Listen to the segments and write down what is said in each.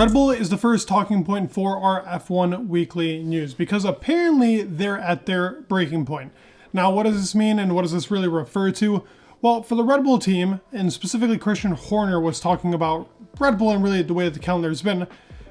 Red Bull is the first talking point for our F1 weekly news because apparently they're at their breaking point. Now, what does this mean and what does this really refer to? Well, for the Red Bull team, and specifically Christian Horner was talking about Red Bull and really the way that the calendar's been,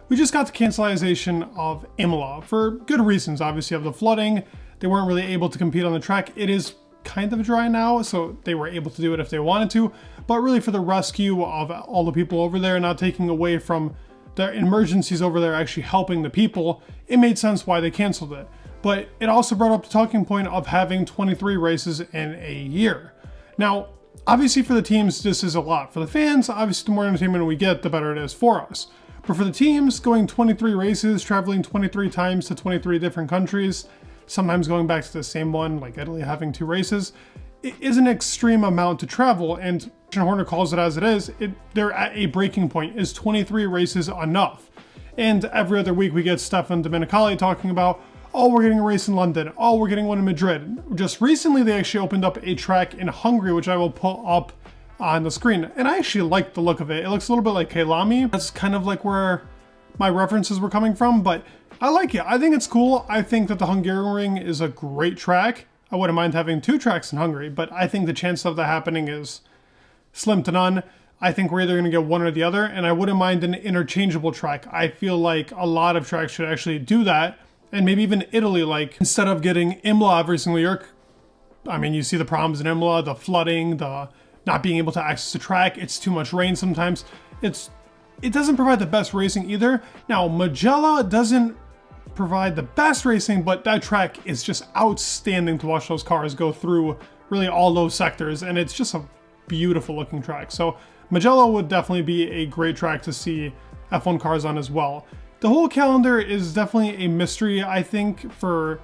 we just got the cancellation of Imola for good reasons. Obviously, of the flooding, they weren't really able to compete on the track. It is kind of dry now, so they were able to do it if they wanted to, but really for the rescue of all the people over there, not taking away from the emergencies over there, actually helping the people, it made sense why they canceled it. But it also brought up the talking point of having 23 races in a year. Now, obviously for the teams, this is a lot. For the fans, obviously the more entertainment we get, the better it is for us. But for the teams, going 23 races, traveling 23 times to 23 different countries, sometimes going back to the same one, like Italy having 2 races, it is an extreme amount to travel, and Christian Horner calls it as it is. They're at a breaking point. Is 23 races enough? And every other week we get Stefan Domenicali talking about, oh, we're getting a race in London. Oh, we're getting one in Madrid. Just recently, they actually opened up a track in Hungary, which I will put up on the screen. And I actually like the look of it. It looks a little bit like Kailami. That's kind of like where my references were coming from, but I like it. I think it's cool. I think that the Hungaroring is a great track. I wouldn't mind having 2 tracks in Hungary, but I think the chance of that happening is slim to none. I think we're either going to get one or the other, and I wouldn't mind an interchangeable track. I feel like a lot of tracks should actually do that, and maybe even Italy, like instead of getting Imola every single year. I mean, you see the problems in Imola, the flooding, the not being able to access the track. It's too much rain sometimes. It doesn't provide the best racing either. Now, Mugello doesn't provide the best racing, but that track is just outstanding to watch those cars go through really all those sectors, and it's just a beautiful looking track. So Mugello would definitely be a great track to see F1 cars on as well. The whole calendar is definitely a mystery, I think, for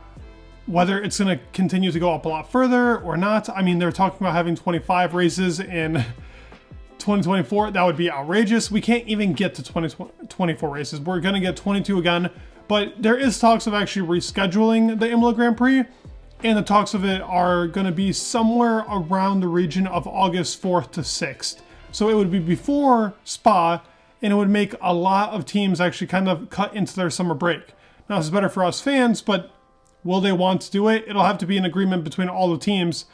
whether it's going to continue to go up a lot further or not. I mean, they're talking about having 25 races in 2024. That would be outrageous. We can't even get to 24 races. We're going to get 22 again. But there is talks of actually rescheduling the Imola Grand Prix, and the talks of it are going to be somewhere around the region of August 4th to 6th. So it would be before Spa, and it would make a lot of teams actually kind of cut into their summer break. Now, this is better for us fans, but will they want to do it? It'll have to be an agreement between all the teams,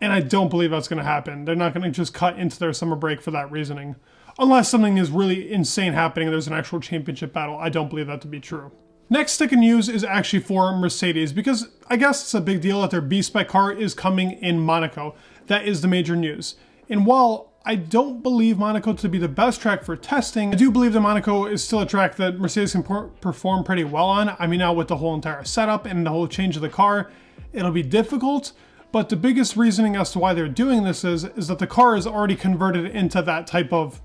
and I don't believe that's going to happen. They're not going to just cut into their summer break for that reasoning. Unless something is really insane happening and there's an actual championship battle, I don't believe that to be true. Next stick of news is actually for Mercedes, because I guess it's a big deal that their B-spec car is coming in Monaco. That is the major news. And while I don't believe Monaco to be the best track for testing, I do believe that Monaco is still a track that Mercedes can perform pretty well on. I mean, now with the whole entire setup and the whole change of the car, it'll be difficult. But the biggest reasoning as to why they're doing this is that the car is already converted into that type of,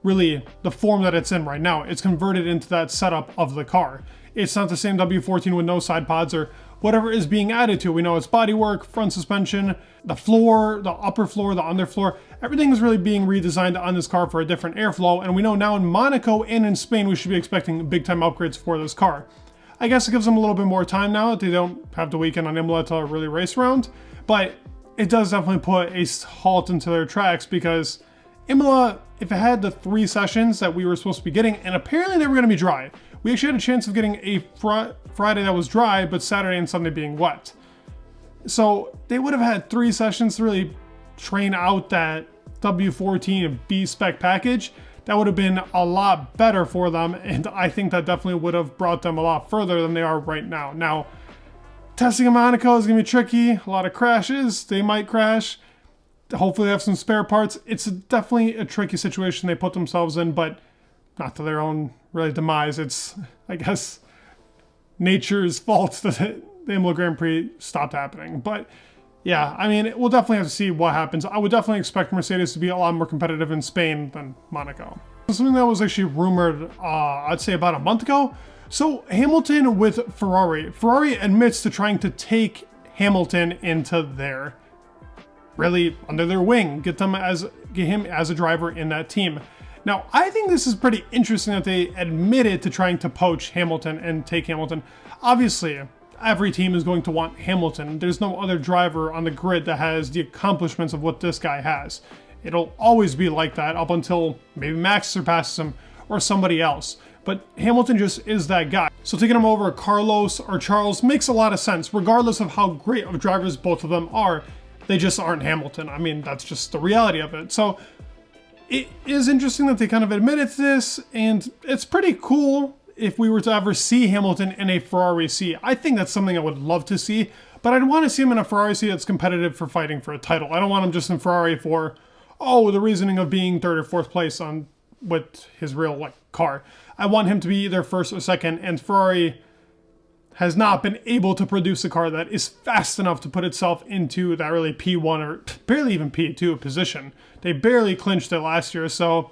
really, the form that it's in right now. It's converted into that setup of the car. It's not the same W14 with no side pods or whatever is being added to it. We know it's bodywork, front suspension, the floor, the upper floor, the underfloor. Everything is really being redesigned on this car for a different airflow. And we know now in Monaco and in Spain, we should be expecting big time upgrades for this car. I guess it gives them a little bit more time now that they don't have the weekend on Imola to really race around. But it does definitely put a halt into their tracks, because Imola, if it had the 3 sessions that we were supposed to be getting, and apparently they were going to be dry. We actually had a chance of getting a Friday that was dry, but Saturday and Sunday being wet. So they would have had 3 sessions to really train out that W14 B-spec package. That would have been a lot better for them, and I think that definitely would have brought them a lot further than they are right now. Now, testing in Monaco is going to be tricky. A lot of crashes. They might crash. Hopefully they have some spare parts. It's definitely a tricky situation they put themselves in, but not to their own really demise. It's, I guess, nature's fault that the Imola Grand Prix stopped happening. But yeah, I mean, we'll definitely have to see what happens. I would definitely expect Mercedes to be a lot more competitive in Spain than Monaco. Something that was actually rumored, I'd say about a month ago. So Hamilton with Ferrari. Ferrari admits to trying to take Hamilton into their, really under their wing, get him as a driver in that team. Now, I think this is pretty interesting that they admitted to trying to poach Hamilton and take Hamilton. Obviously, every team is going to want Hamilton. There's no other driver on the grid that has the accomplishments of what this guy has. It'll always be like that up until maybe Max surpasses him or somebody else. but Hamilton just is that guy. So taking him over Carlos or Charles makes a lot of sense, regardless of how great of drivers both of them are. They just aren't Hamilton. I mean, that's just the reality of it. So it is interesting that they kind of admitted this, and it's pretty cool if we were to ever see Hamilton in a Ferrari seat. I think that's something I would love to see, but I'd want to see him in a Ferrari seat that's competitive for fighting for a title. I don't want him just in Ferrari for, oh, the reasoning of being third or fourth place on with his real car. I want him to be either first or second, and Ferrari has not been able to produce a car that is fast enough to put itself into that really P1 or barely even P2 position. They barely clinched it last year, so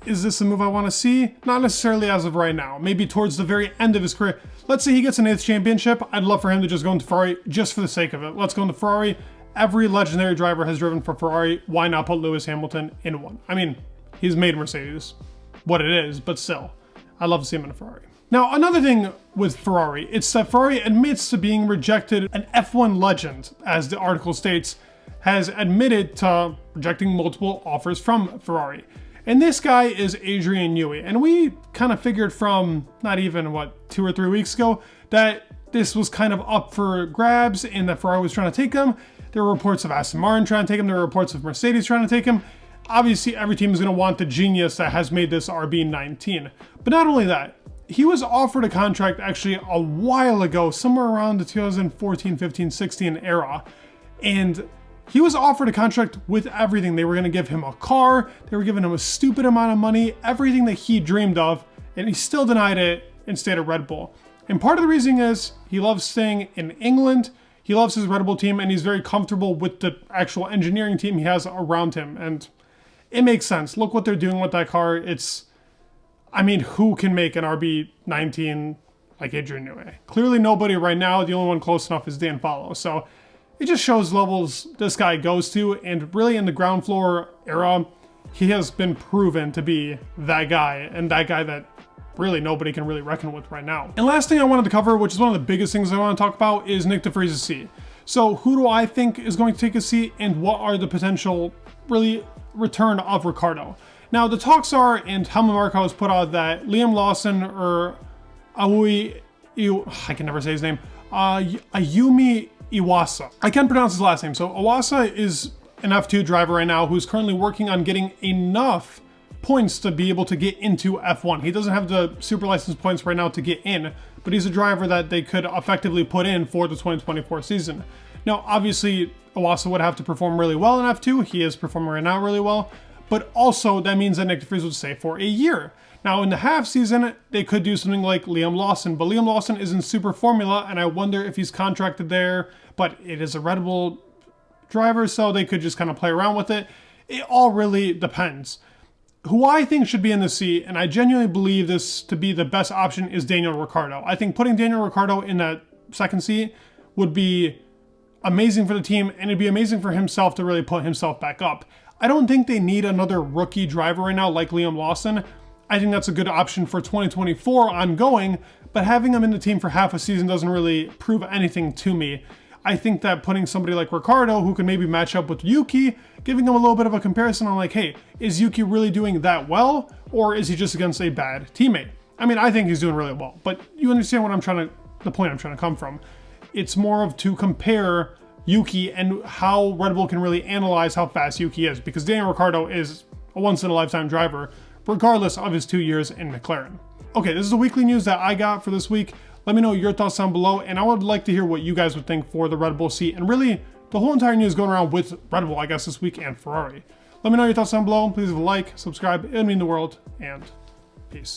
is this a move I want to see? Not necessarily as of right now. Maybe towards the very end of his career. Let's say he gets an 8th championship. I'd love for him to just go into Ferrari just for the sake of it. Let's go into Ferrari. Every legendary driver has driven for Ferrari. Why not put Lewis Hamilton in one? I mean, he's made Mercedes what it is, but still, I'd love to see him in a Ferrari. Now, another thing with Ferrari, it's that Ferrari admits to being rejected. An F1 legend, as the article states, has admitted to rejecting multiple offers from Ferrari. And this guy is Adrian Newey. And we kind of figured from not even, 2 or 3 weeks ago, that this was kind of up for grabs and that Ferrari was trying to take him. There were reports of Aston Martin trying to take him. There were reports of Mercedes trying to take him. Obviously, every team is going to want the genius that has made this RB19. But not only that, he was offered a contract actually a while ago, somewhere around the 2014, 15, 16 era. And he was offered a contract with everything. They were going to give him a car. They were giving him a stupid amount of money, everything that he dreamed of. And he still denied it and stayed at Red Bull. And part of the reason is he loves staying in England. He loves his Red Bull team, and he's very comfortable with the actual engineering team he has around him. And it makes sense. Look what they're doing with that car. I mean, who can make an RB19 like Adrian Newey? Clearly nobody right now. The only one close enough is Dan Follow. So it just shows levels this guy goes to. And really in the ground floor era, he has been proven to be that guy, and that guy that really nobody can really reckon with right now. And last thing I wanted to cover, which is one of the biggest things I want to talk about, is Nick de Vries's seat. So who do I think is going to take a seat, and what are the potential really return of Riccardo? Now the talks are, and Helmut Marko has put out that Liam Lawson or I can never say his name, Ayumi Iwasa. I can't pronounce his last name. So Iwasa is an F2 driver right now who's currently working on getting enough points to be able to get into F1. He doesn't have the super license points right now to get in, but he's a driver that they could effectively put in for the 2024 season. Now, obviously, Iwasa would have to perform really well in F2. He is performing right now really well, but also that means that Nick de Vries would stay for a year. Now, in the half season, they could do something like Liam Lawson, but Liam Lawson is in Super Formula, and I wonder if he's contracted there, but it is a Red Bull driver, so they could just kind of play around with it. It all really depends. Who I think should be in the seat, and I genuinely believe this to be the best option, is Daniel Ricciardo. I think putting Daniel Ricciardo in that second seat would be amazing for the team, and it'd be amazing for himself to really put himself back up. I don't think they need another rookie driver right now like Liam Lawson. I think that's a good option for 2024 ongoing, but having him in the team for half a season doesn't really prove anything to me. I think that putting somebody like Ricciardo, who can maybe match up with Yuki, giving him a little bit of a comparison on like, hey, is Yuki really doing that well, or is he just against a bad teammate? I mean, I think he's doing really well, but you understand what the point I'm trying to come from. It's more of to compare Yuki and how Red Bull can really analyze how fast Yuki is, because Daniel Ricciardo is a once-in-a-lifetime driver, regardless of his 2 years in McLaren. Okay, this is the weekly news that I got for this week. Let me know your thoughts down below, and I would like to hear what you guys would think for the Red Bull seat, and really the whole entire news going around with Red Bull, I guess, this week, and Ferrari. Let me know your thoughts down below. Please leave a like, subscribe, it would mean the world, and peace.